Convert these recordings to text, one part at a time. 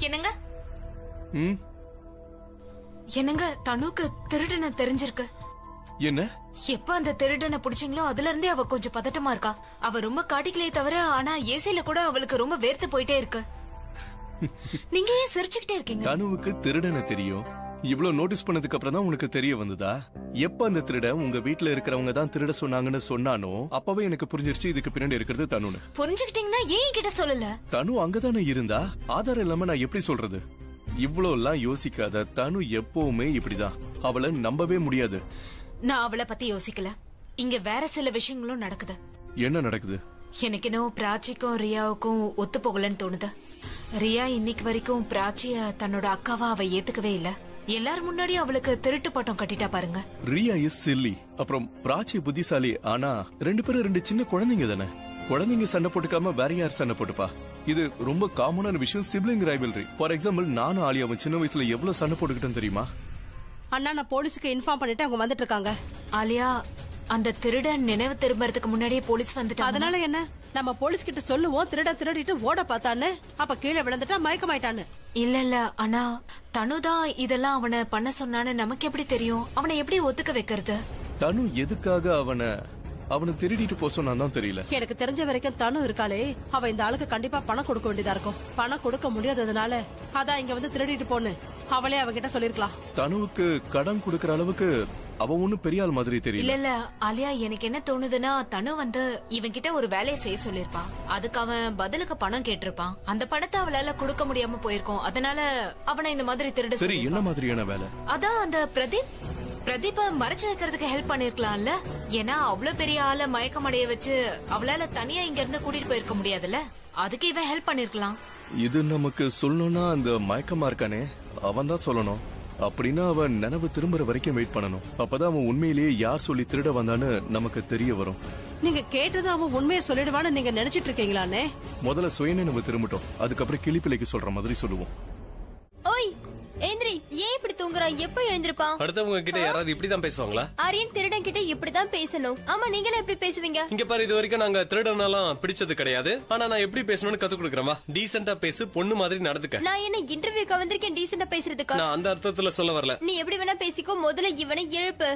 என்னங்க ம் என்னங்க தனுக்கு திருடனை தெரிஞ்சிருக்கு. என்ன? எப்ப அந்த திருடனை புடிச்சீங்களோ அதுல இருந்தே அவ கொஞ்சம் பதட்டமா இருக்கா. அவ ரொம்ப காட்டிக்கலே தவிர ஆனா ஏசில கூட அவளுக்கு ரொம்ப வேர்த்து போயிட்டே இருக்கு. நீங்க ஏன் சிரிச்சுக்கிட்டே இருக்கீங்க? தனுவுக்கு திருடனை தெரியும். இவ்வளவு நோட்டீஸ் பண்ணதுக்கு அப்புறம் தான் உனக்கு தெரிய வந்ததா? எப்ப அந்த திருடன் உங்க வீட்டுல இருக்கிறவங்க தான் திருட சொன்னாங்கன்னு சொன்னானோ அப்பவே எனக்கு புரிஞ்சிருச்சு இதுக்கு பின்னாடி இருக்கிறது தனுன்னு. புரிஞ்சுக்கிட்டீங்கன்னா ஏன் கிட்ட சொல்லல? தனு அங்கதானே இருந்தா, ஆதாரம் இல்லாம நான் எப்படி சொல்றது? இவ்வளவு எல்லாம் யோசிக்காத. தனு எப்பவுமே இப்படிதான், அவளை நம்பவே முடியாது. நான் அவளை பத்தி யோசிக்கல. இங்க வேற சில விஷயங்களும் நடக்குது. என்ன நடக்குது? எனக்கு இன்னும் பிராச்சிக்கும் ரியாவுக்கும் ஒத்து போகலன்னு தோணுது. ரியா இன்னைக்கு வரைக்கும் பிராச்சிய தன்னோட அக்காவா அவ ஏத்துக்கவே இல்ல. எல்லாரும் முன்னாடி அவளுக்கு திருட்டு பட்டம் கட்டிட்டா பாருங்க. ரியா இஸ் சில்லி, அப்புறம் பிராச்சி புத்திசாலி. ஆனா ரெண்டு பேரும் ரெண்டு சின்ன குழந்தைங்க தானே. குழந்தைங்க சண்டை போட்டுக்காம வேற யார் சண்டை போட்டுப்பா? இது ரொம்ப காமனான விஷயம், சிப்ளிங் ரைவல்ரி. ஃபார் எக்ஸாம்பிள் நானும் ஆலியாவும் சின்ன வயசுல எவ்வளவு சண்டை போட்டுக்கிட்டோம் தெரியுமா? அண்ணா நான் போலீஸுக்கு இன்ஃபார்ம் பண்ணிட்டு அவங்க வந்துட்டு இருக்காங்க. ஆலியா, அந்த திருடன் நினைவு திரும்பறதுக்கு முன்னாடியே போலீஸ் வந்துட்டாங்க. அதனால என்ன? நம்ம போலீஸ் கிட்ட சொல்லுவோம் திருடிட்டு ஓட பார்த்தான்னு. அப்ப கீழே விழுந்துட்டா மயக்கமாயிட்டான்னு. இல்ல ஆனா தனுதான் இதெல்லாம் அவனை பண்ண சொன்னான்னு நமக்கு எப்படி தெரியும்? அவனை எப்படி ஒத்துக்க வைக்கிறது? தனு எதுக்காக அவனை திருடிட்டு போக சொன்னான் தெரியல. எனக்கு தெரிஞ்ச வரைக்கும் தனு இருக்காளே, அவ இந்த ஆளுக்கு கண்டிப்பா பணம் கொடுக்க வேண்டியதா இருக்கும். பணம் கொடுக்க முடியாததுனால அதான் இங்க வந்து திருடிட்டு போன்னு அவளே அவகிட்ட சொல்லிருக்கலாம். தனுவுக்கு கடன் கொடுக்கற அளவுக்கு அவ ஒண்ணும் பெரிய ஆள் மாதிரி தெரியல. இல்ல ஆலியா, எனக்கு என்ன தோணுதுன்னா தனு வந்து இவன்கிட்ட ஒரு வேலையை செய்ய சொல்லிருப்பான். அதுக்கு அவன் பதிலுக்கு பணம் கேட்டிருப்பான். அந்த பணத்தை அவளால கொடுக்க முடியாம போயிருக்கும். அதனால அவனை இந்த மாதிரி திருட. சரி, என்ன மாதிரியான வேலை? அதான் அந்த பிரதீப மறைச்சு வைக்கிறதுக்கு ஹெல்ப் பண்ணிருக்கலாம்ல. ஏன்னா அவ்வளவு பெரிய ஆள மயக்கமடைய வச்சு அவளால தனியா இங்க இருந்து கூட்டிட்டு போயிருக்க முடியாதுல்ல. அதுக்கு இவன் ஹெல்ப் பண்ணிருக்கலாம். இது நமக்கு சொல்லணும்னா அந்த மயக்கமா இருக்கானே அவன் தான் சொல்லணும். அப்படின்னா அவன் நினைவு திரும்புற வரைக்கும் வெயிட் பண்ணணும். அப்பதான் அவன் உண்மையிலேயே யார் சொல்லி திருட வந்தான்னு நமக்கு தெரிய வரும். நீங்க கேட்டது அவன் உண்மையை சொல்லிடுவான்னு நீங்க நினைச்சிட்டு இருக்கீங்களானே? முதல்ல சுயநினைவு திரும்பட்டும், அதுக்கப்புறம் கிளிப்பிள்ளைக்கு சொல்ற மாதிரி சொல்லுவோம். ஓய் ஏந்திரி, ஏன் இப்படி தூங்குறா? எப்ப எழுந்திருப்பான்? அடுத்தவங்க கிட்ட யாராவது இப்படிதான் பேசுவாங்களா? ஆரியன் திருடன் கிட்ட இப்படிதான் பேசணும். ஆமா, நீங்களே எப்படி பேசுவீங்க? இங்க பாரு, இது வரைக்கும் நாங்க திருடனெல்லாம் பிடிச்சது கிடையாது. ஆனா நான் எப்படி பேசணும்னு கத்து கொடுக்கறேன். டீசென்டா பேசு, பொண்ணு மாதிரி நடந்துக்க. நான் என்ன இன்டர்வியூக்கு வந்திருக்கேன் டீசென்டா பேசுறதுக்கு? நான் அந்த அர்த்தத்துல சொல்ல வரல. நீ எப்படி வேணா பேசிக்கோ, முதல்ல இவனை எழுப்பு.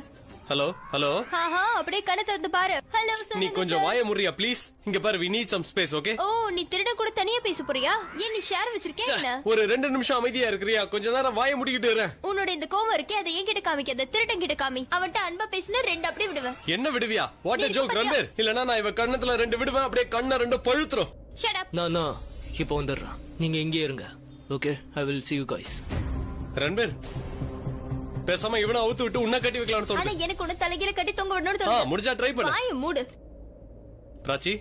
Hello hello. ஆஹா, அப்படியே கண்ணை திறந்து பாரு. ஹலோ, நீ கொஞ்சம் வாய முறியா ப்ளீஸ்? இங்க பாரு, we need some space, okay? ஓ, நீ திருடன் கூட தனியா பேச போறியா? ஏன் நீ ஷேர் வச்சிருக்கேன் என்ன? ஒரு 2 நிமிஷம் அமைதியா இருக்கறியா? கொஞ்ச நேரம் வாய மூடிக்கிட்டு இரு. உன்னோட இந்த கோவம் இருக்கே, அதை என்கிட்ட காமிக்காத, திருடன் கிட்ட காமி. அவன்கிட்ட அன்பா பேசினா 2 அப்படியே விடுவேன். என்ன விடுவியா? What a joke Ranbir. இல்லனா நான் இவ கண்ணத்துல 2 விடுவேன், அப்படியே கண்ண 2 பழுத்துரும். Shut up. நான் இப்போ வந்துடுறேன். நீங்க இங்கே இருங்க. Okay, I will see you guys. Ranbir, பேசாம இவனை அவுத்து விட்டு உன்ன கட்டி வைக்கலாம்னு ஆனா தோணுது. எனக்கு உன்னை தலைகீழ கட்டி தொங்க விடணும்னு தோணுது. முடிஞ்சா ட்ரை பண்ணு. வாயை மூடு. பிராச்சி,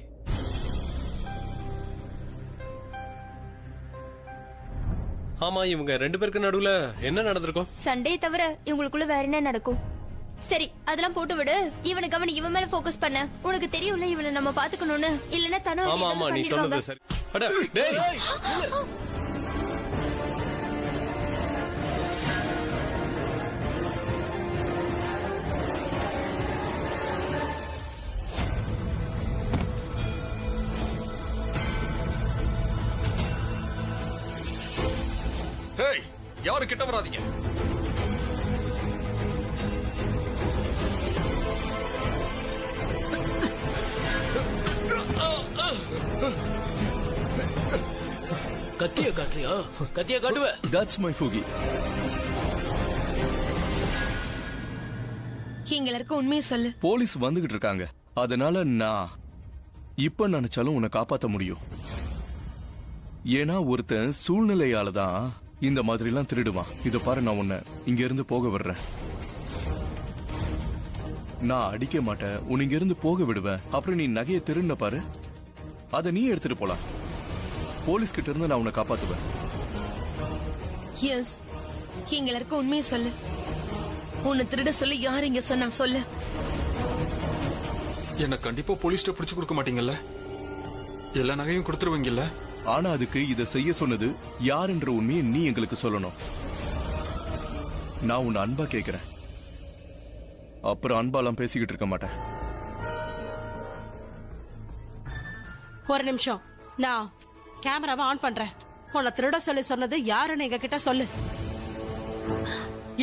ஆமா, இவங்க 2 பேருக்கு நடுவுல என்ன நடந்திருக்கும்? சண்டே தவிர இவங்களுக்குள்ள வேற என்ன நடக்கும்? சரி, அதெல்லாம் போட்டு விடு. இவனை கவனி, இவன் மேல ஃபோக்கஸ் பண்ண. உனக்கு தெரியும்ல இவனை நம்ம பாத்துக்கணும்னு. இல்லன்னா தனு ஆமா ஆமா, நீ சொன்னது சரி. அட டேய், யாரு கிட்ட வராதீங்க. கத்திய காட்டுறியா? கத்திய காட்டுவ. That's my Fugi. எங்களுக்கு உண்மையை சொல்லு. போலீஸ் வந்துகிட்டு இருக்காங்க. அதனால நான் இப்ப நினைச்சாலும் உன்னை காப்பாத்த முடியும். ஏன்னா ஒருத்தன் சூழ்நிலையால தான் இந்த மாதிரி எல்லாம் திருடுவான். இத பாரு, நான் உன்னை இங்க இருந்து போக விடுறேன். நான் அடிக்க மாட்டேன், உன்னை இங்க இருந்து போக விடுவேன். அப்புறம் நீ நகையை திருடின பாரு, அத நீ எடுத்துட்டு போலாம். போலீஸ் கிட்ட இருந்து நான் உன்னை காப்பாத்துவேன். எஸ், எங்களுக்கு உண்மையை சொல்லு. உன்னை திருட சொல்லி யார் இங்க சொன்னா சொல்லு. என்ன கண்டிப்பா போலீஸ்ட பிடிச்சு கொடுக்க மாட்டீங்கல்ல? எல்லா நகையும் கொடுத்துருவீங்கல்ல? ஆனா அதுக்கு இத செய்ய சொன்னது யார் என்ற உண்மையை நீ எங்களுக்கு சொல்லணும். நான் உன்னை அன்பா கேக்குறேன். அப்புறம் அன்பாலாம் பேசிக்கிட்டு இருக்க மாட்டேன். ஒரு நிமிஷம், நான் கேமராவை ஆன் பண்றேன். உன்னை திருட சொல்லி சொன்னது யாருன்னு எங்க கிட்ட சொல்லு.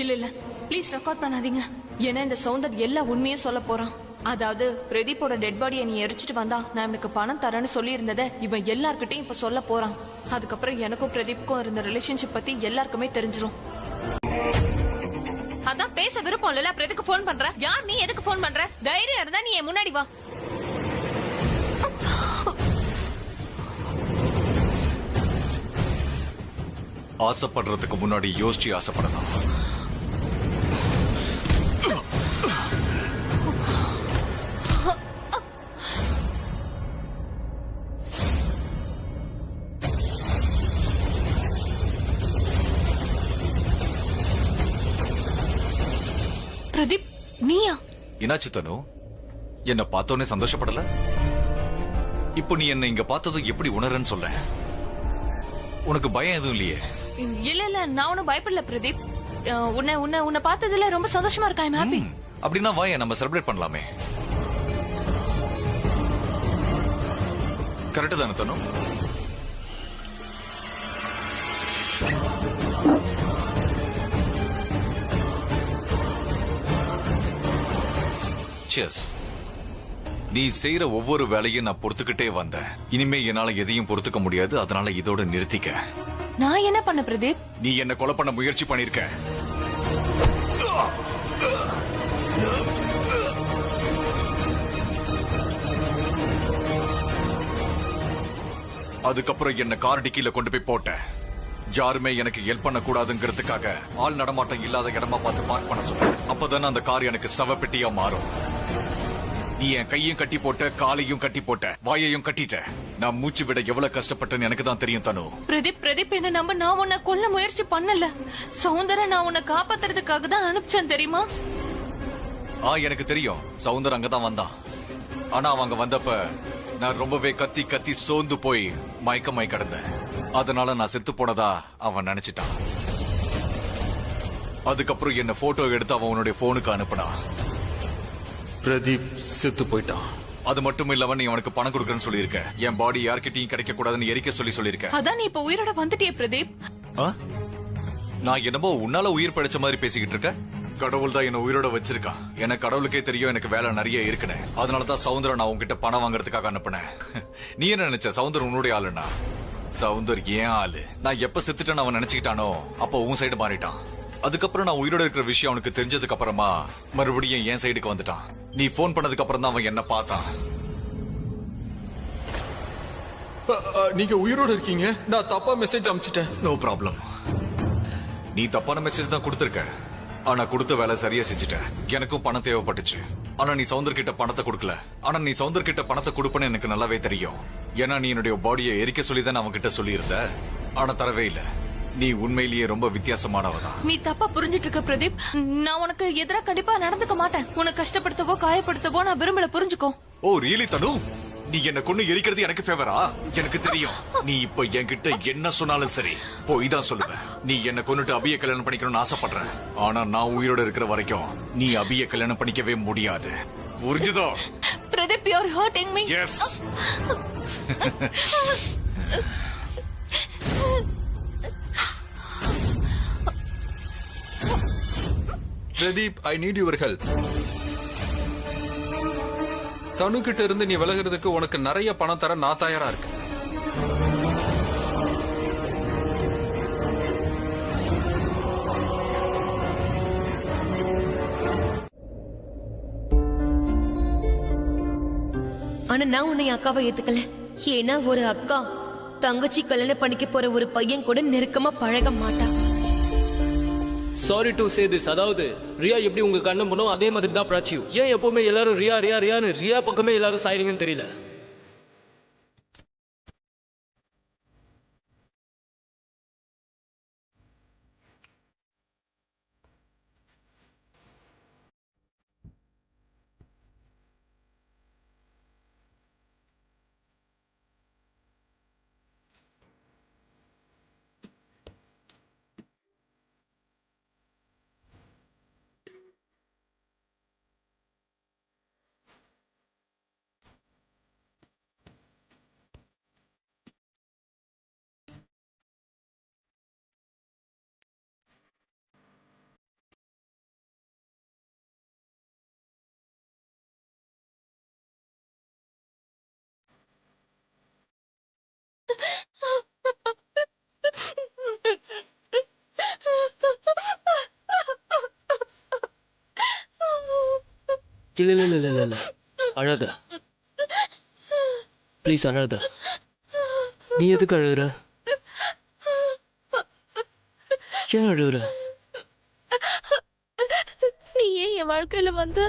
இல்ல இல்ல ப்ளீஸ் ரெக்கார்ட் பண்ணாதீங்க. ஏன்னா இந்த சௌந்தர் எல்லா உண்மையும் சொல்ல போறான். அதாவது பிரதீப்போட டெட் பாடியை நீ எரிச்சிட்டு வந்தா நான் இவனுக்கு பணம் தரேன்னு சொல்லி இருந்ததை இவன் எல்லார்கிட்டயும் இப்ப சொல்ல போறான். அதுக்கப்புறம் எனக்கும் பிரதீப்புக்கும் இருந்த ரிலேஷன்ஷிப் பத்தி எல்லாருக்குமே தெரிஞ்சிரும். அதான் பேச விருப்பம் இல்ல. அப்புறம் எதுக்கு போன் பண்ற? யார் நீ? எதுக்கு போன் பண்ற? தைரியம் இருந்தா நீ என் முன்னாடி வா. ஆசைப்படுறதுக்கு முன்னாடி யோசிச்சு ஆசைப்படலாம். பிரதீப் நீயா? என்னாச்சு தனு? என்ன பார்த்தோன்னே சந்தோஷப்படல? இப்போ நீ என்ன இங்க பார்த்ததும் எப்படி உணரன்னு சொல்ல. உனக்கு பயம் எதுவும் இல்லையே? இல்ல இல்ல நான் ஒன்னும் பயப்படல பிரதீப். உன்னை பார்த்ததுல ரொம்ப சந்தோஷமா இருக்கா. I'm happy. அப்படின்னா வாய நம்ம செலிப்ரேட் பண்ணலாமே. கரெக்ட் தானே தனு? Cheers. நீ செய்யற ஒவ்வொரு வேலையும் நான் பொறுத்துக்கிட்டே வந்தேன். இனிமே என்னால எதையும் பொறுத்துக்க முடியாது. அதனால இதோட நிறுத்திக்க. நான் என்ன பண்ண பிரதீப்? நீ என்ன கொலை பண்ண முயற்சி பண்ணிருக்க. அதுக்கப்புறம் என்ன கார் டிக்கில கொண்டு போய் போட்ட. யாருமே எனக்கு ஹெல்ப் பண்ண கூடாதுங்கிறதுக்காக ஆள் நடமாட்டம் இல்லாத இடமா பார்த்து பார்க் பண்ண சொன்ன. அப்பதானே அந்த கார் எனக்கு சவப்பெட்டியா மாறும். நீ என் கையும் கட்டி போட்ட, காலையும் கட்டி போட்ட, வாயையும் கட்டிட்ட. நான் மூச்சு விட எவ்வளவு கஷ்டப்பட்டேன்னு எனக்கு தான் தெரியும் தனு. பிரதீப் என்ன நம்ப. நான் உன்னை கொல்ல முயற்சி பண்ணல. சௌந்தர நான் உன்னை காப்பாத்துறதுக்காக தான் அனுப்பிச்சேன் தெரியுமா? எனக்கு தெரியும். சௌந்தர் அங்கதான் வந்தான். ஆனா அவங்க வந்தப்ப நான் ரொம்பவே கத்தி கத்தி சோர்ந்து போய் மயக்கமாய் கிடந்தேன். அதனால நான் செத்து போனதா அவன் நினைச்சிட்டான். அதுக்கப்புறம் என்ன போட்டோ எடுத்து அவன் உன்னுடைய போனுக்கு அனுப்புனான். பிரதீப் செத்து போயிட்டான். அது மட்டும் இல்லவன் நீ அவனுக்கு பணம் கொடுக்கறேன்னு சொல்லியிருக்க. என் பாடி யார்கிட்டயும் கிடைக்க கூடாதுன்னு எரிக்க சொல்லியிருக்க. அதான் நீ இப்ப உயிரோட வந்துட்டியே பிரதீப். நான் என்னமோ உன்னால உயிர் படைச்ச மாதிரி பேசிக்கிட்டு இருக்க. கடவுள் தான் என்ன உயிரோட வச்சிருக்கான். எனக்கு கடவுளுக்கே தெரியும் எனக்கு வேலை நிறைய இருக்குன்னு. அதனாலதான் சவுந்தர நான் உன்கிட்ட பணம் வாங்குறதுக்காக அனுப்புனேன். நீ என்ன நினைச்ச சவுந்தர் உன்னுடைய ஆளுன்னா? சவுந்தர் ஏன் ஆளு. நான் எப்ப செத்துட்டேன்னு அவன் நினைச்சுக்கிட்டானோ அப்ப உன் சைடு மாறிட்டான். அதுக்கப்புறம் நான் உயிரோட இருக்கிற விஷயம் அவனுக்கு தெரிஞ்சதுக்கு அப்புறமா மறுபடியும் என் சைடுக்கு வந்துட்டான். நீ போன் பண்ணதுக்கு அப்புறம் தான் அவன் என்ன பார்த்தான். நீங்க உயிரோட இருக்கீங்க. நான் தப்பா மெசேஜ் அனுப்பிச்சிட்டேன். No problem. நீ தப்பான மெசேஜ் தான் கொடுத்திருக்க. ஆனா கொடுத்த வேலை சரியா செஞ்சுட்ட. எனக்கும் பணம் தேவைப்பட்டுச்சு. ஆனா நீ சவுந்தர் கிட்ட பணத்தை கொடுக்கல. ஆனா நீ சவுந்தர் கிட்ட பணத்தை கொடுப்பன்னு எனக்கு நல்லாவே தெரியும். ஏன்னா நீ என்னுடைய பாடியை எரிக்க சொல்லிதான் அவன் கிட்ட சொல்லி இருந்த. ஆனா தரவே இல்ல. நீ உண்மையிலேயே ரொம்ப வித்தியாசமானவதான். நீ தப்பா புரிஞ்சிட்டு இருக்க பிரதீப். நான் உனக்கு எதிரா கண்டிப்பா நடந்துக்க மாட்டேன். உனக்கு கஷ்டப்படுத்தவோ காயப்படுத்தவோ நான் விரும்பல. புரிஞ்சுக்கோ. ஓ ரியலி தனு? நீ என்ன கொண்டு எரிக்கிறது எனக்கு ஃபேவரா? எனக்கு தெரியும். நீ இப்ப என்கிட்ட என்ன சொன்னாலும் சரி போய் தான் சொல்லுவேன். நீ என்ன கொண்டுட்டு அபிய கல்யாணம் பண்ணிக்கணும்னு ஆசைப்படுற. ஆனா நான் உயிரோட இருக்கிற வரைக்கும் நீ அபிய கல்யாணம் பண்ணிக்கவே முடியாது. புரிஞ்சுதோ? Pradeep you are hurting me. Yes. Pradeep I need your help. Tanu கிட்ட இருந்து நீ விலகிறதுக்கு உனக்கு நிறைய பணம் தர நான் தயாரா இருக்கேன். ஆனா நான் உன்னை அக்காவை ஏத்துக்கல. ஏன்னா ஒரு அக்கா தங்கச்சி கல்யாணம் பண்ணிக்க போற ஒரு பையன் கூட நெருக்கமா பழக மாட்டா. Sorry to say this. அதாவது ரியா எப்படி உங்க கண்ணம் பண்ணோம் அதே மாதிரி தான் பிராச்சியும். ஏன் எப்பவுமே எல்லாரும் ரியா ரியா ரியான்னு ரியா பக்கமே எல்லாரும் சாயிறீங்கன்னு தெரியல. இல்ல இல்ல இல்ல இல்ல இல்ல அழாத ப்ளீஸ் அழாத. நீ எதுக்கு அழுகுற? ஏன் அழுகுற? நீ ஏன் என் வாழ்க்கையில வந்த?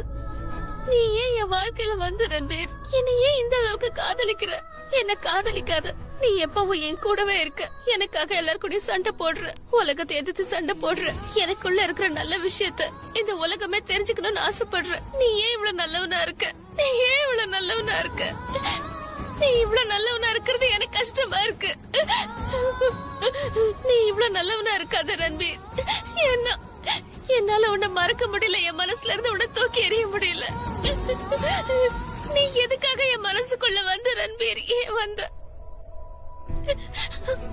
நீ ஏன் என் வாழ்க்கையில வந்து ரன்பீர்? என்னை ஏன் இந்த அளவுக்கு காதலிக்கிற? என்ன காதலிக்காத. நீ எப்பவும் என் கூடவே இருக்க. எனக்காக எல்லாரும் கூட சண்டை போடுற, உலகத்தை எதிர்த்து சண்டை போடுற. எனக்குள்ள இருக்கிற நல்ல விஷயத்த இந்த உலகமே தெரிஞ்சுக்கணும்னு ஆசைப்படுற. நீ ஏன் இவ்வளவு நல்லவனா இருக்க? நீ ஏன் இவ்வளவு நல்லவனா இருக்க? நீ இவ்வளவு நல்லவனா இருக்கிறது எனக்கு கஷ்டமா இருக்கு. நீ இவ்வளவு நல்லவனா இருக்காத ரன்பீர். என்னால உன்னை மறக்க முடியல. என் மனசுல இருந்து உன்னை தூக்கி எறிய முடியல. நீ எதுக்காக என் மனசுக்குள்ள வந்த ரன்பீர்? ஏன் வந்த?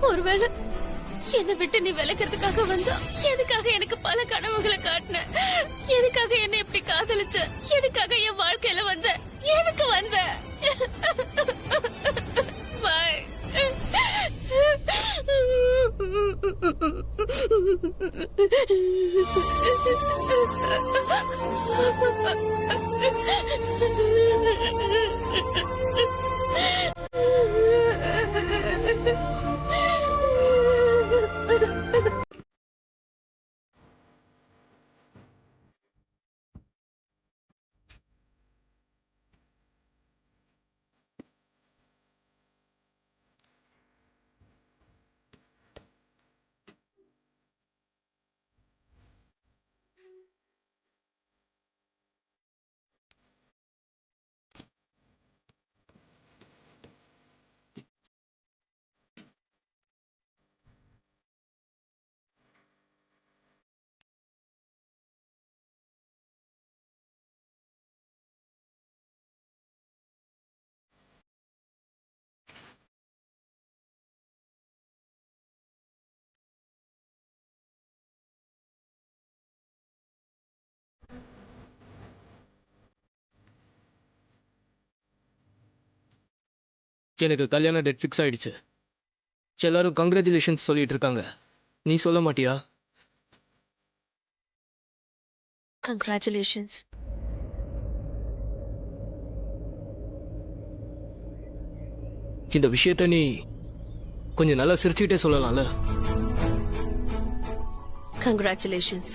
ஒருவேளை என்னை விட்டு நீ விலக்கிறதுக்காக வந்தா? எதுக்காக எனக்கு பல கனவுகளை காட்டின? எதுக்காக என்ன இப்படி காதலிச்ச? எதுக்காக என் வாழ்க்கையில வந்த? எதுக்கு வந்த? பாய். எனக்கு கல்யாண டேட் ஃபிக்ஸ் ஆயிடுச்சு. எல்லாரும் கங்க்ராச்சுலேஷன்ஸ் சொல்லிட்டு இருக்காங்க. நீ சொல்ல மாட்டியா? கங்க்ராச்சுலேஷன்ஸ். இந்த விஷயத்த நீ கொஞ்சம் நல்லா சிரிச்சுக்கிட்டே சொல்லலாம்ல. கங்க்ராச்சுலேஷன்ஸ்.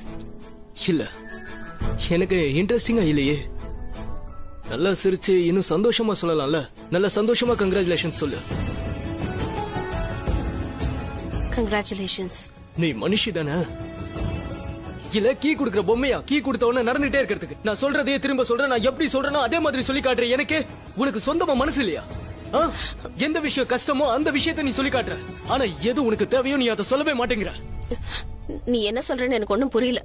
இல்ல, எனக்கு இன்ட்ரெஸ்டிங்கா இல்லையே. நல்லா சிரிச்சு இன்னும் சந்தோஷமா சொல்லலாம்ல. நல்லா சந்தோஷமா கங்க்ராச்சுலேஷன்ஸ் சொல்லு. கங்க்ராச்சுலேஷன்ஸ். நீ மனுஷி தானே? இல்ல கீ குடுக்குற பொம்மையா? கீ கொடுத்த உடனே நடந்துட்டே இருக்கிறதுக்கு நான் சொல்றதையே திரும்ப சொல்றேன். நான் எப்படி சொல்றேனோ அதே மாதிரி சொல்லி காட்டுறேன். எனக்கு உனக்கு சொந்தமா மனசு இல்லையா? எந்த விஷயம் கஷ்டமோ அந்த விஷயத்த நீ சொல்லி காட்டுற. ஆனா எது உனக்கு தேவையோ நீ அதை சொல்லவே மாட்டேங்கிற. நீ என்ன சொல்றேன்னு எனக்கு ஒண்ணும் புரியல.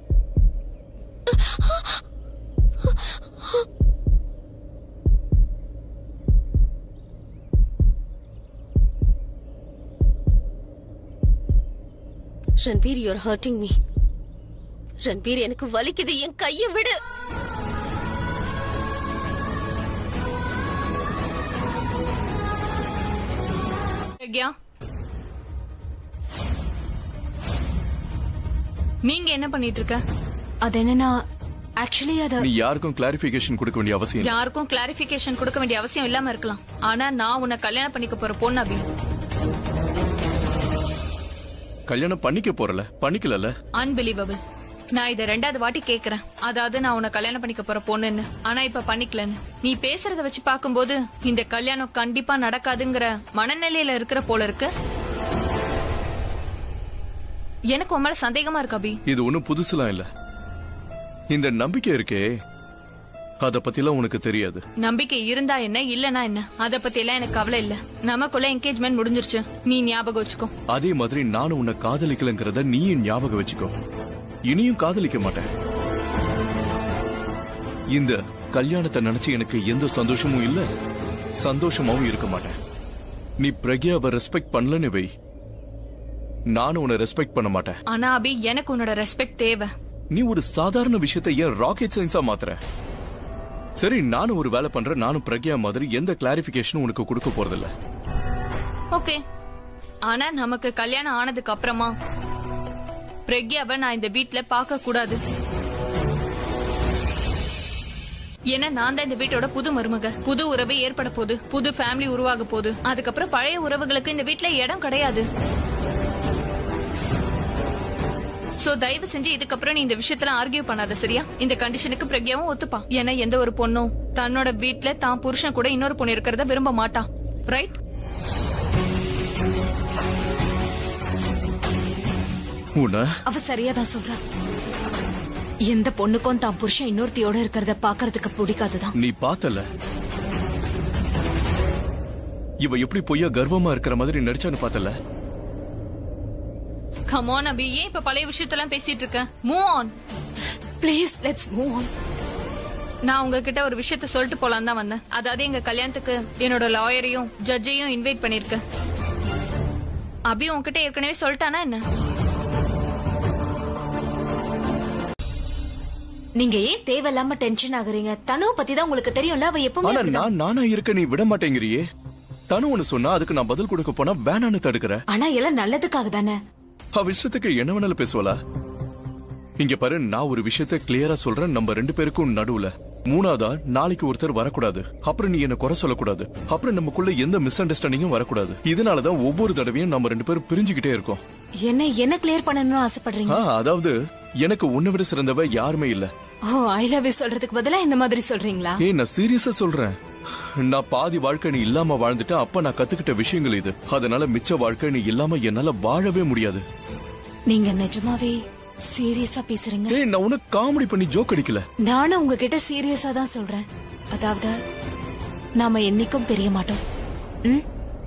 Ranbir, you're hurting me. Ranbir, எனக்கு வலிக்குது. என் கையை விடு. நீங்க என்ன பண்ணிட்டு இருக்க? அது என்னன்னா ஆக்சுவலி அத நீ யாருக்கும் கிளாரிபிகேஷன் கொடுக்க வேண்டிய அவசியம் இல்ல. யாருக்கும் கிளாரிபிகேஷன் கொடுக்க வேண்டிய அவசியம் இல்லாம இருக்கலாம். ஆனா நான் உன்னை கல்யாணம் பண்ணிக்க போற பொண்ணு அபி. கல்யாணம் பண்ணிக்க போறல, பண்ணிக்கல. அன்பிலீவபிள். நான் இத 2வது வாட்டி கேக்குறேன். அதாவது நான் உன்னை கல்யாணம் பண்ணிக்க போற பொண்ணுன்னு, ஆனா இப்ப பண்ணிக்கலன்னு. நீ பேசுறத வச்சு பாக்கும்போது இந்த கல்யாணம் கண்டிப்பா நடக்காதுங்கிற மனநிலையில இருக்கிற போல இருக்கு. எனக்கு உன் மேல சந்தேகமா இருக்கு அபி. இது ஒண்ணும் புதுசுலாம் இல்ல. இந்த நம்பிக்கை இருக்கே, அத பத்திலாம் உனக்கு தெரியாது. நம்பிக்கை இருந்தா என்ன, இல்லனா என்ன, அத பத்தி எல்லாம் எனக்கு கவலை இல்ல. நமக்குள்ள என்கேஜ்மெண்ட் முடிஞ்சிருச்சு. நீ ஞாபகம் வச்சுக்கோ. அதே மாதிரி நானும் உன்னை காதலிக்கலங்கிறத நீயும் ஞாபகம் வச்சுக்கோ. இனியும் காதலிக்க மாட்டேன். இந்த கல்யாணத்தை நினைச்சு எனக்கு எந்த சந்தோஷமும் இல்ல, சந்தோஷமாவும் இருக்க மாட்டேன். நீ பிரக்யாவை ரெஸ்பெக்ட் பண்ணலன்னு வை, நானும் உன்னை ரெஸ்பெக்ட் பண்ண மாட்டேன். ஆனா அபி, எனக்கு உன்னோட ரெஸ்பெக்ட் தேவை. நீ ஒரு சாதாரண விஷயத்தை ஏன் ராக்கெட் சயின்ஸா மாத்துற? சரி, நானும் ஒரு வேலை பண்றேன். நானும் பிரக்யா மாதிரி எந்த கிளாரிபிகேஷனும் உனக்கு கொடுக்க போறதில்ல. ஓகே, ஆனா நமக்கு கல்யாணம் ஆனதுக்கு அப்புறமா பிரக்யாவை நான் இந்த வீட்ல பார்க்க கூடாது. ஏன்னா நான் தான் இந்த வீட்டோட புது மருமக. புது உறவு ஏற்பட போகுது, புது ஃபேமிலி உருவாக போகுது. அதுக்கப்புறம் பழைய உறவுகளுக்கு இந்த வீட்ல இடம் கிடையாது. சோ தயவு செஞ்சு இதுக்கப்புறம் நீ இந்த விஷயத்துல ஆர்கியூ பண்ணாத, சரியா? இந்த கண்டிஷனுக்கு பிரக்யாவும் ஒத்துப்பா. ஏன்னா எந்த ஒரு பொண்ணும் தன்னோட வீட்ல தான் புருஷன் கூட இன்னொரு பொண்ணு இருக்கிறத விரும்ப மாட்டா, ரைட்? அவ சரியாதான் சொல்றா. எந்த பொண்ணுக்கும் தான் புருஷன் இன்னொருத்தியோட இருக்கிறத பாக்குறதுக்கு பிடிக்காதுதான். நீ பார்த்தல இவ எப்படி பொய்யா கர்வமா இருக்கிற மாதிரி நடிச்சான்னு பார்த்தல. கம் ஆன் அபி, ஏன் இப்ப பழைய விஷயத்தெல்லாம் பேசிட்டு இருக்க? Move on please, let's move on. நான் உங்ககிட்ட ஒரு விஷயத்த சொல்லிட்டு போலாம் தான் வந்தேன். அதாவது எங்க கல்யாணத்துக்கு என்னோட லாயரையும் ஜட்ஜையும் இன்வைட் பண்ணிருக்கேன். அபி உன்கிட்ட ஏற்கனவே சொல்லிட்டானா என்ன? நீங்க ஏன் தேவையில்லாம டென்ஷன் ஆகுறீங்க? தனுவை பத்தி தான் உங்களுக்கு தெரியும்ல, அவ எப்பவுமே ஆனா அப்படிதான். நானா இருக்க நீ விட மாட்டேங்கிறியே. தனு ஒண்ணு சொன்னா அதுக்கு நான் பதில் கொடுக்க போனா வேணான்னு தடுக்கிற. ஆனா எல்லாம் நல்லதுக்காக தானே. அவ இஷ்டத்துக்கு என்ன வேணாலும் பேசுவலா? இங்க பாரு, நான் ஒரு விஷயத்த கிளியரா சொல்றேன். நம்ம 2 பேருக்கும் நடுவுல மூணாவதா நாளைக்கு ஒருத்தர் வரக்கூடாது. அப்புறம் நீ என்ன குறை சொல்லக்கூடாது. அப்புறம் நமக்குள்ள எந்த மிஸ் அண்டர்ஸ்டாண்டிங்கும் வரக்கூடாது. இதனாலதான் ஒவ்வொரு தடவையும் நம்ம 2 பேரும் பிரிஞ்சுக்கிட்டே இருக்கோம். என்ன கிளியர் பண்ணணும்னு ஆசைப்படுறீங்க? அதாவது எனக்கு உன்னை விட சிறந்தவ யாருமே இல்ல. ஓ, ஐ லவ் யூ சொல்றதுக்கு பதிலா இந்த மாதிரி சொல்றீங்களா? நான் சீரியஸா சொல்றேன். நான் பாதி வாழ்க்கை நீ இல்லாம வாழ்ந்துட்டேன். அப்ப நான் கத்துக்கிட்ட விஷயங்கள் இது. அதனால மிச்ச வாழ்க்கை நீ இல்லாம என்னால வாழவே முடியாது. நீங்க நிஜமாவே சீரியஸா பேசுறீங்க? நான் உனக்கு காமெடி பண்ணி ஜோக் அடிக்கல. நானும் உங்ககிட்ட சீரியஸா தான் சொல்றேன். அதாவது நாம என்னைக்கும் பிரிய மாட்டோம்.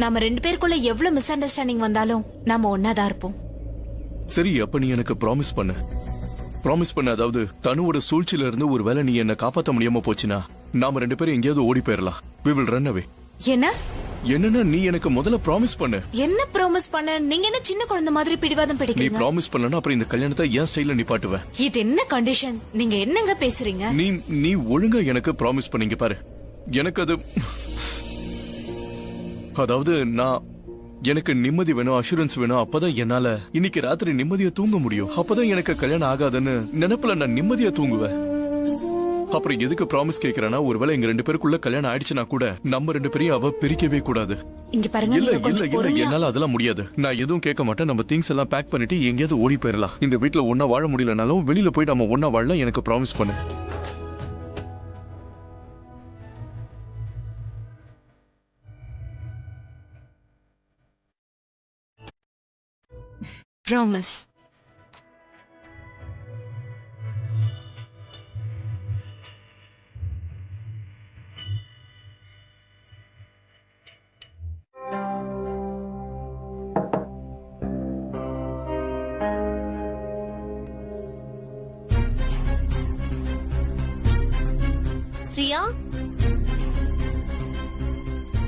நாம 2 பேருக்குள்ள எவ்வளவு மிஸ் அண்டர்ஸ்டாண்டிங் வந்தாலும் நாம ஒன்னாதான் இருப்போம். சரி, அப்ப நீ எனக்கு ப்ராமிஸ் பண்ணு. அதாவது தனுவோட சூழ்ச்சியில இருந்து ஒரு வேளை நீ என்ன காப்பாத்த முடியாம போச்சுன்னா நாம 2 பேரும் எங்கேயாவது ஓடி போயிடலாம். We will run away. என்னன்னா நீ எனக்கு முதல்ல ப்ராமிஸ் பண்ணு. என்ன ப்ராமிஸ் பண்ண? நீங்க என்ன சின்ன குழந்தை மாதிரி பிடிவாதம் நீ பிடிக்கிறீங்க? ப்ராமிஸ் பண்ணலனா அப்புறம் இந்த கல்யாணத்தை ஏன் ஸ்டைல்ல நிப்பாட்டுவ? இது என்ன கண்டிஷன்? நீங்க என்னங்க பேசுறீங்க? நீ ஒழுங்கா எனக்கு ப்ராமிஸ் பண்ணீங்க பாரு. எனக்கு அது அதாவது எனக்கு நிம்மதி வேணும், அஷூரன்ஸ் வேணும். அப்பதான் என்னால இன்னைக்கு ராத்திரி நிம்மதியா தூங்க முடியும். அப்பதான் எனக்கு கல்யாணம் ஆகாதுன்னு நினைப்புல நான் நிம்மதியா தூங்குவேன். அப்புறம் எதுக்கு ப்ராமிஸ் கேக்குறேன்னா, ஒருவேளை எங்க 2 பேருக்குள்ள கல்யாணம் ஆயிடுச்சுன்னா கூட நம்ம 2 பேரையும் அவ பிரிக்கவே கூடாது. இங்க பாருங்க, இல்ல என்னால அதெல்லாம் முடியாது. நான் எதுவும் கேட்க மாட்டேன். நம்ம திங்ஸ் எல்லாம் பேக் பண்ணிட்டு எங்கேயாவது ஓடி போயிடலாம். இந்த வீட்டுல ஒன்னா வாழ முடியலனாலும் வெளியில போய் நம்ம ஒன்னா வாழலாம். எனக்கு ப்ராமிஸ் பண்ணு. Promise.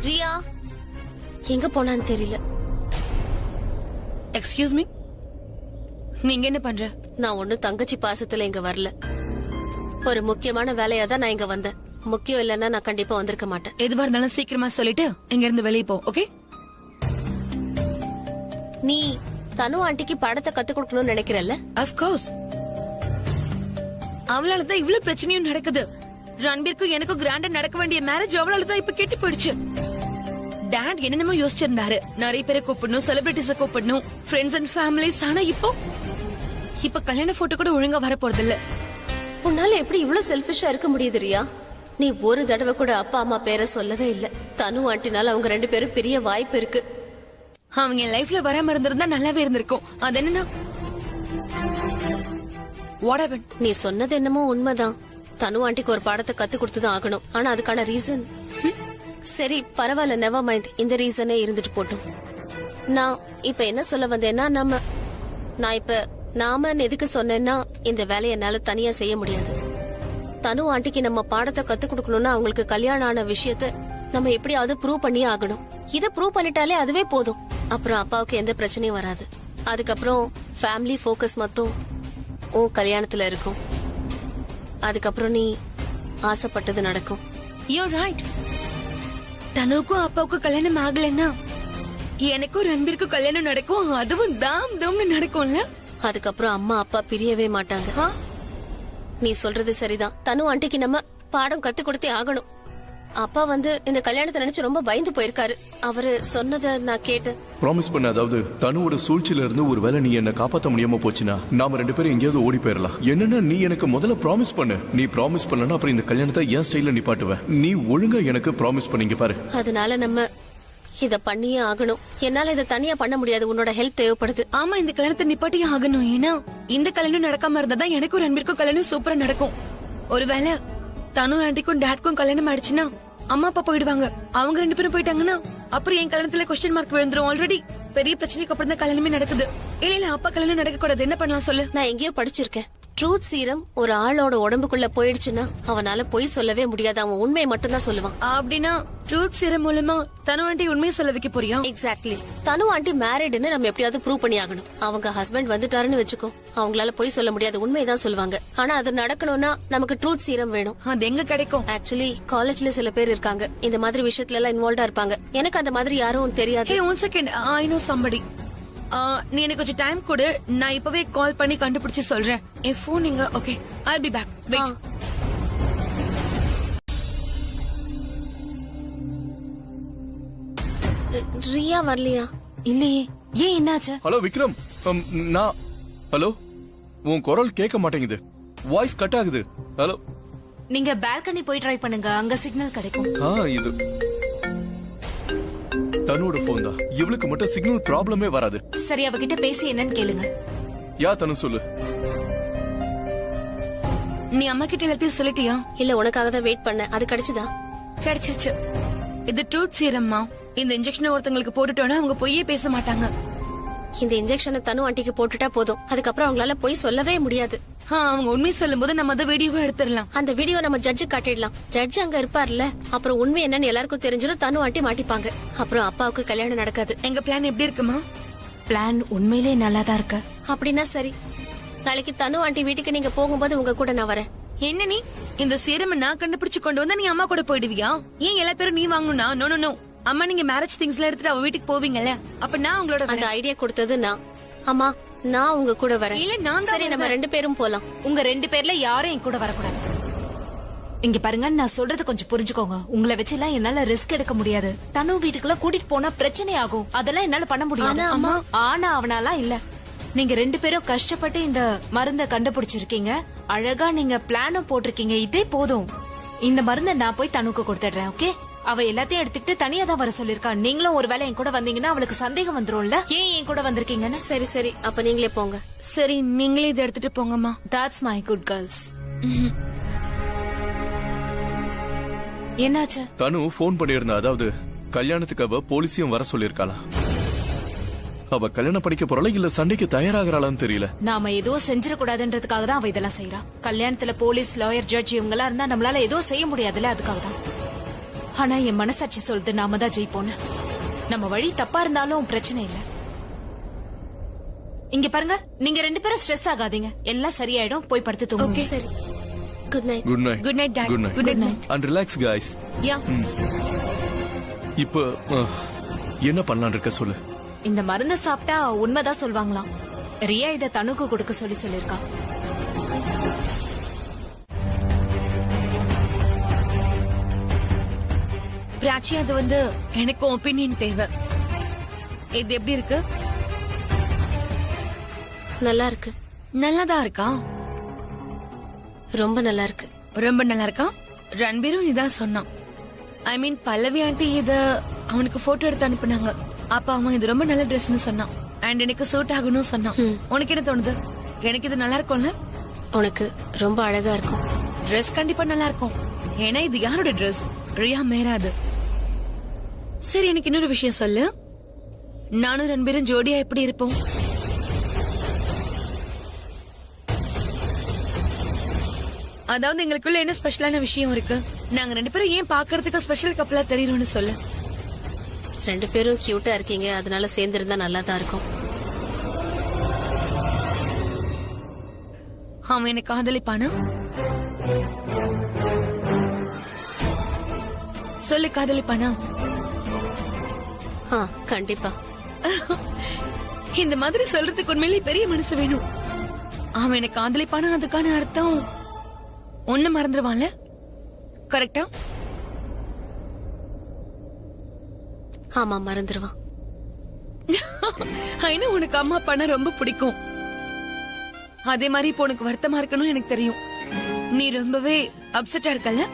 ரியா எங்க போனான்னு தெரியல. எக்ஸ்கியூஸ் மீ, நீங்க என்ன பண்ற? நான் ஒண்ணு தங்கச்சி பாசத்துல இங்க வரல. ஒரு முக்கியமான வேலையா தான் நான் இங்க வந்தேன். முக்கியம் இல்லன்னா நான் கண்டிப்பா வந்திருக்க மாட்டேன். எதுவா இருந்தாலும் சீக்கிரமா சொல்லிட்டு இங்க இருந்து வெளியே போ, ஓகே? நீ தனு ஆண்டிக்கு படத்தை கத்து கொடுக்கணும்னு நினைக்கிறல்ல? Of course. அவளாலதான் இவ்வளவு பிரச்சனையும் நடக்குது. ரன்பீருக்கும் எனக்கும் கிராண்டா நடக்க வேண்டிய மேரேஜ் அவளாலதான் இப்ப கெட்டு போயிடுச்சு. டாட் என்னென்னமோ யோசிச்சிருந்தாரு. நிறைய பேரை கூப்பிடணும், செலிபிரிட்டிஸ கூப்பிடணும், ஃப்ரெண்ட்ஸ் அண்ட் ஃபேமிலிஸ். ஆனா இப்ப கல்யாண போட்டோ கூட ஒழுங்கா வர போறது இல்ல. உன்னால எப்படி இவ்வளவு செல்ஃபிஷா இருக்க முடியுது ரியா? நீ ஒரு தடவை கூட அப்பா அம்மா பேரை சொல்லவே இல்ல. தனு ஆண்டினால அவங்க 2 பேரும் பெரிய வாய்ப்பு இருக்கு. அவங்க என் லைஃப்ல வராம இருந்திருந்தா நல்லாவே இருந்திருக்கும். அது என்னன்னா, வாட் ஹேப்பன்? நீ சொன்னது என்னமோ உண்மைதான். தனு ஆண்டிக்கு ஒரு பாடத்தை கத்து கொடுத்துதான் ஆகணும். ஆனா அதுக்கான ரீசன் சரி பரவாயில்ல, நெவர் மைண்ட். இந்த ரீசனே இருந்துட்டு போட்டும். நான் இப்ப என்ன சொல்ல வந்தேன்னா, நாம எதுக்கு சொன்னேன்னா, இந்த வேலையை என்னால தனியா செய்ய முடியாது. தனு ஆண்டிக்கு நம்ம பாடத்தை கத்து கொடுக்கணும்னா அவங்களுக்கு கல்யாணம் ஆன விஷயத்த நம்ம எப்படியாவது ப்ரூவ் பண்ணியே ஆகணும். இத ப்ரூவ் பண்ணிட்டாலே அதுவே போதும். அப்புறம் அப்பாவுக்கு எந்த பிரச்சனையும் வராது. அதுக்கப்புறம் ஃபேமிலி ஃபோக்கஸ் மட்டும் உன் கல்யாணத்துல இருக்கும். அதுக்கப்புறம் நீ ஆசைப்பட்டது நடக்கும். You're right. தனுக்கும் அப்பாவுக்கும் கல்யாணம் ஆகலன்னா எனக்கும் ரன்பீருக்கும் கல்யாணம் நடக்கும். அதுவும் தாம் தாம்னு நடக்கும்ல. அதுக்கப்புறம் அம்மா அப்பா பிரியவே மாட்டாங்க. நீ சொல்றது சரிதான். தனு ஆண்டிக்கு நம்ம பாடம் கத்து கொடுத்தே ஆகணும். அப்பா வந்து இந்த கல்யாணத்தை நினைச்சு ரொம்ப பயந்து போயிருக்காரு. அவரு சொன்னதை நான் கேட்டு ப்ராமிஸ் பண்ண, அதாவது தனுவோட சூழ்ச்சியில இருந்து ஒருவேளை நீ என்ன காப்பாத்த முடியாம போச்சுன்னா நாம 2 பேரும் எங்கேயாவது ஓடி போயிடலாம். என்னன்னா நீ எனக்கு முதல்ல ப்ராமிஸ் பண்ணு. நீ ப்ராமிஸ் பண்ணனா அப்புறம் இந்த கல்யாணத்தை என் ஸ்டைல்ல நிப்பாட்டுவ. நீ ஒழுங்கா எனக்கு ப்ராமிஸ் பண்ணீங்க பாரு. அதனால நம்ம இத பண்ணியே ஆகணும். என்னால இத தனியா பண்ண முடியாது. உன்னோட ஹெல்ப் தேவைப்படுது. ஆமா, இந்த கல்யாணத்தை நிப்பாட்டியே ஆகணும். ஏன்னா இந்த கல்யாணம் நடக்காம இருந்தாதான் எனக்கும் ரன்வீருக்கும் கல்யாணம் சூப்பரா நடக்கும். ஒருவேளை தனு ஆண்டிக்கும் டேட்க்கும் கல்யாணம் ஆயிடுச்சுன்னா அம்மா அப்பா போயிடுவாங்க. அவங்க 2 பேரும் போயிட்டாங்கன்னா அப்புறம் என் கல்யாணத்துல கொஸ்டின் மார்க் விழுந்துரும். ஆல்ரெடி பெரிய பிரச்சனைக்கு அப்புறம் தான் கல்யாணமே நடக்குது. இல்ல அப்பா கல்யாணம் நடக்க கூடாது. என்ன பண்ணலாம் சொல்லு? நான் எங்கேயோ படிச்சிருக்கேன். ட்ரூத் சீரம் ஒரு ஆளோட உடம்புக்குள்ள போயிடுச்சுன்னா அவனால பொய் சொல்லவே முடியாது. அவன் உண்மையை மட்டும் தான் சொல்லுவான். அப்படின்னா ட்ரூத் சீரம் மூலமா தனு ஆண்டி உண்மையை சொல்ல வைக்க போறியா? எக்ஸாக்ட்லி. தனு ஆண்டி மேரிட்னு நம்ம எப்படியாவது ப்ரூவ் பண்ணி ஆகணும். அவங்க ஹஸ்பண்ட் வந்துட்டாருன்னு வச்சுக்கோ, அவங்களால பொய் சொல்ல முடியாது. உண்மைதான் சொல்லுவாங்க. ஆனா அது நடக்கணும்னா நமக்கு ட்ரூத் சீரம் வேணும். அது எங்க கிடைக்கும்? ஆக்சுவலி காலேஜ்ல சில பேர் இருக்காங்க இந்த மாதிரி விஷயத்துல எல்லாம் இன்வால்வ்டா இருப்பாங்க. எனக்கு அந்த மாதிரி யாரும் தெரியாது. Hey, 1 second. I know somebody. நீ எனக்கு கொஞ்சம் டைம் கொடு. நான் இப்பவே கால் பண்ணி கண்டுபிடிச்சு சொல்றேன். என் போன் இங்க. Okay, I'll be back. Wait. Riya வரலையா? இல்லையே, ஏன் என்னாச்சு? ஹலோ விக்ரம், நான் ஹலோ, உன் குரல் கேட்க மாட்டேங்குது. வாய்ஸ் கட் ஆகுது. ஹலோ, நீங்க பால்கனி போய் ட்ரை பண்ணுங்க, அங்க சிக்னல் கிடைக்கும். இது தனுவோட போன் தான். இவளுக்கு மட்டும் சிக்னல் ப்ராப்ளமே வராது. சரி, அவகிட்ட பேசி என்னன்னு கேளுங்க. யா தனு சொல்லு. நீ அம்மா கிட்ட எல்லாத்தையும் சொல்லிட்டியா? இல்ல, உனக்காக தான் வெயிட் பண்ண. அது கிடைச்சதா? கிடைச்சிருச்சு. இது ட்ரூத் சீரம்மா. இந்த இன்ஜெக்ஷன் ஒருத்தங்களுக்கு போட்டுட்டோம்னா அவங்க பொய்யே பேச மாட்டாங்க. இந்த இன்ஜெக்ஷனை தனு ஆண்டிக்கு போட்டுட்டா போதும். அதுக்கப்புறம் அவங்களால பொய் சொல்லவே முடியாது. அவங்க உண்மை சொல்லும் போது நம்ம அந்த வீடியோவை எடுத்துடலாம். அந்த வீடியோ நம்ம ஜட்ஜு காட்டிடலாம். ஜட்ஜ் அங்க இருப்பார்ல, அப்புறம் உண்மை என்னன்னு எல்லாருக்கும் தெரிஞ்சிடும். தனு ஆண்டி மாட்டிப்பாங்க. அப்புறம் அப்பாவுக்கு கல்யாணம் நடக்காது. எங்க பிளான் எப்படி இருக்குமா? பிளான் உண்மையிலே நல்லாதான் இருக்கு. அப்படின்னா சரி, நாளைக்கு தனு ஆண்டி வீட்டுக்கு நீங்க போகும்போது உங்க கூட நான் வரேன். என்ன நீ இந்த சீரம் நான் கண்டுபிடிச்சு கொண்டு வந்தா நீ அம்மா கூட போயிடுவியா? ஏன் எல்லா பேரும் நீ வாங்கணும்னா? No no no. அம்மா நீங்க மேரேஜ் திங்ஸ் எல்லாம் எடுத்துட்டு அவ வீட்டுக்கு போவீங்கல்ல, அப்ப நான் உங்களோட அந்த ஐடியா கொடுத்தது நான். அம்மா, நான் உங்க கூட வரேன். இல்ல, நான் சரி, நம்ம 2 பேரும் போலாம். உங்க 2 பேர்ல யாரும் என் கூட வரக்கூடாது. இங்க பாருங்க, நான் சொல்றது கொஞ்சம் புரிஞ்சுக்கோங்க. உங்களை வச்சு எல்லாம் என்னால ரிஸ்க் எடுக்க முடியாது. தனு வீட்டுக்குள்ள கூட்டிட்டு போனா பிரச்சனை ஆகும். அதெல்லாம் என்னால பண்ண முடியாது. ஆனா அவனாலாம் இல்ல. நீங்க 2 பேரும் கஷ்டப்பட்டு இந்த மருந்த கண்டுபிடிச்சிருக்கீங்க. அழகா நீங்க பிளானும் போட்டிருக்கீங்க. இதே போதும். இந்த மருந்தை நான் போய் தனுக்கு கொடுத்துடுறேன். ஓகே? அவ எல்லாத்தையும் எடுத்துக்கிட்டு தனியா தான் வர சொல்லிருக்கா. நீங்களும் ஒருவேளை என் கூட வந்தீங்கன்னா அவளுக்கு சந்தேகம் வந்துரும்ல, ஏன் என் கூட வந்திருக்கீங்கன்னு. சரி சரி, அப்ப நீங்களே போங்க. சரி, நீங்களே இதை எடுத்துட்டு போங்கம்மா. That's my good girls. என்னாச்சு? தனு போன் பண்ணியிருந்தா. அதாவது கல்யாணத்துக்கு அவ போலீஸையும் வர சொல்லிருக்காளா? அவ கல்யாணம் படிக்க போறாளா இல்ல சண்டைக்கு தயாராகிறாளான்னு தெரியல. நாம ஏதோ செஞ்சிடக்கூடாதுன்றதுக்காக தான் அவ இதெல்லாம் செய்யறா. கல்யாணத்துல போலீஸ், லாயர், ஜட்ஜ் இவங்க எல்லாம் இருந்தா நம்மளால ஏதோ செய்ய முடியாதுல்ல, அதுக்காக தான். ஆனா என் மனசாட்சி சொல்லுது நாம தான் ஜெயிப்போன்னு. நம்ம வழி தப்பா இருந்தாலும் பிரச்சனை இல்ல. இங்க பாருங்க, நீங்க 2 பேரும் ஸ்ட்ரெஸ் ஆகாதீங்க. எல்லாம் சரியாயிடும். போய் படுத்து தூங்குங்க. சரி, good night. Good night. Good night dad. Good night. Good night. And relax guys. Yeah. இப்போ என்ன பண்ணலாம்னு இருக்க சொல்லு. இந்த மருந்து சாப்பிட்டா உண்மைதான் சொல்வாங்களாம். ரியா இத தனுக்கு கொடுக்க சொல்லிருக்கா. பிராச்சி, அது வந்து எனக்கு ஒப்பீனியன் தேவை. இது எப்படி இருக்கு? நல்லா இருக்கு. நல்லாதான் இருக்கா? ரொம்ப நல்லா இருக்கு. ரொம்ப நல்லா இருக்கா? ரன்பீரும் இதான் சொன்னான். ஐ மீன் பல்லவி ஆண்டி இத அவனுக்கு போட்டோ எடுத்து அனுப்புனாங்க. அப்ப அவன் இது ரொம்ப நல்ல ட்ரெஸ்னு சொன்னான். அண்ட் எனக்கு சூட் ஆகணும்னு சொன்னான். உனக்கு என்ன தோணுது? எனக்கு இது நல்லா இருக்கும்ல? உனக்கு ரொம்ப அழகா இருக்கும். ட்ரெஸ் கண்டிப்பா நல்லா இருக்கும். ஏன்னா இது யாரோட ட்ரெஸ்? ரியா மேராது. சரி, எனக்கு இன்னொரு விஷயம் சொல்லு. நானும் ரன்பீரும் ஜோடியா எப்படி இருப்போம்? அதாவது எங்களுக்குள்ள என்ன ஸ்பெஷலான விஷயம் இருக்கு? நாங்க 2 பேரும் ஏன் பாக்குறதுக்கு ஸ்பெஷல் கப்பலா தெரியணும்னு சொல்லு. 2 பேரும் கியூட்டா இருக்கீங்க, அதனால சேர்ந்திருந்தா நல்லா தான் இருக்கும். அவன் எனக்கு காதலிப்பானா? சொல்லு, காதலிப்பானா? கண்டிப்பா. இந்த மாதிரி சொல்றதுக்கு உண்மையிலே பெரிய மனசு வேணும். அவன் எனக்கு காதலிப்பானா அதுக்கான அர்த்தம் ஒண்ணு மறந்துடுவான்ல. கரெக்டா? ஆமா, மறந்துடுவான். ஐனா உனக்கு அம்மா அப்பானா ரொம்ப பிடிக்கும். அதே மாதிரி இப்போ உனக்கு வருத்தமா இருக்கணும் எனக்கு தெரியும். நீ ரொம்பவே அப்செட்டா இருக்கல.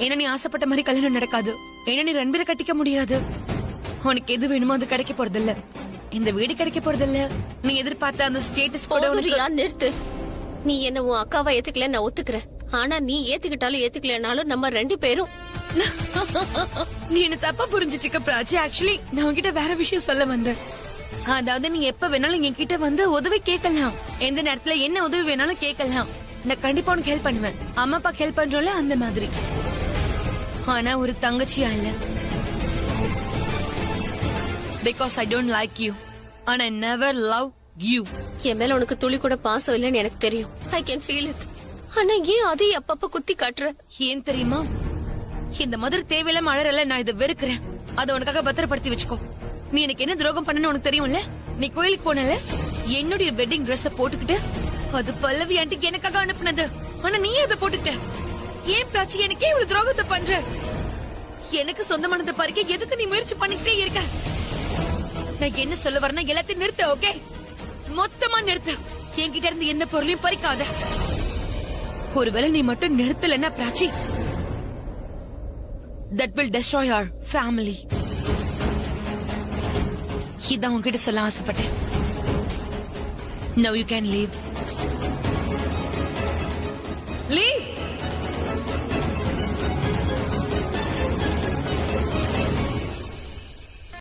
ஏன்னா நீ ஆசைப்பட்ட மாதிரி கல்யாணம் நடக்காது. ஏன்னா நீ ரன்பீரை கட்டிக்க முடியாது. உனக்கு எது வேணுமோ அது கிடைக்க போறதில்ல. இந்த வீடு கிடைக்க போறதில்ல. நீ எதிர்பார்த்த அந்த ஸ்டேட்டஸ் கூட உனக்கு போதுரியா, நிறுத்து. நீ என்ன உன் அக்காவை ஏத்துக்கல, நான் ஒத்துக்கிறேன். ஆனா நீ ஏத்துக்கிட்டாலும் ஏத்துக்கலனாலும் நம்ம 2 பேரும் நீ என்ன தப்பா புரிஞ்சிட்டு பிராச்சி. ஆக்சுவலி நான் உன்கிட்ட வேற விஷயம் சொல்ல வந்தேன். அதாவது நீ எப்ப வேணாலும் என்கிட்ட வந்து உதவி கேட்கலாம். எந்த நேரத்துல என்ன உதவி வேணாலும் கேட்கலாம். நான் கண்டிப்பா உனக்கு ஹெல்ப் பண்ணுவேன். அம்மா அப்பா ஹெல்ப் பண்றோம்ல அந்த மாதிரி. ஆனா ஒரு தங்கச்சியா இல்ல. Because I don't like you and I never love you. என் மேல உனக்கு துளி கூட பாசம் இல்லைன்னு எனக்கு தெரியும். I can feel it. ஆனா ஏன் அதே அப்பப்ப குத்தி காட்டுற? ஏன் தெரியுமா? இந்த மாதிரி தேவையில்லாம அழறல. நான் இதை வெறுக்கிறேன். அதை உனக்காக பத்திரப்படுத்தி வச்சுக்கோ. நீ எனக்கு என்ன துரோகம் பண்ணனு உனக்கு தெரியும்ல. நீ கோயிலுக்கு போனல, என்னுடைய வெட்டிங் ட்ரெஸ் போட்டுக்கிட்டு அது பல்லவி ஆண்டிக்கு எனக்காக அனுப்புனது. ஆனா நீ அதை போட்டுட்ட. ஏன் பிராச்சி எனக்கே ஒரு துரோகத்தை பண்ற? எனக்கு சொந்தமானதை பறிக்க எதுக்கு நீ முயற்சி பண்ணிக்கிட்டே இருக்க? நான் என்ன சொல்ல வரேன்னா எல்லாத்தையும் நிறுத்த. ஓகே, மொத்தமா நிறுத்த. என்கிட்ட இருந்து எந்த பொருளையும் பறிக்காத. ஒருவேளை நீ மட்டும் நிறுத்தலன்னா Prachi, that will destroy our family. இதான் உன்கிட்ட சொல்ல ஆசைப்பட்டேன். Now you can leave. Leave.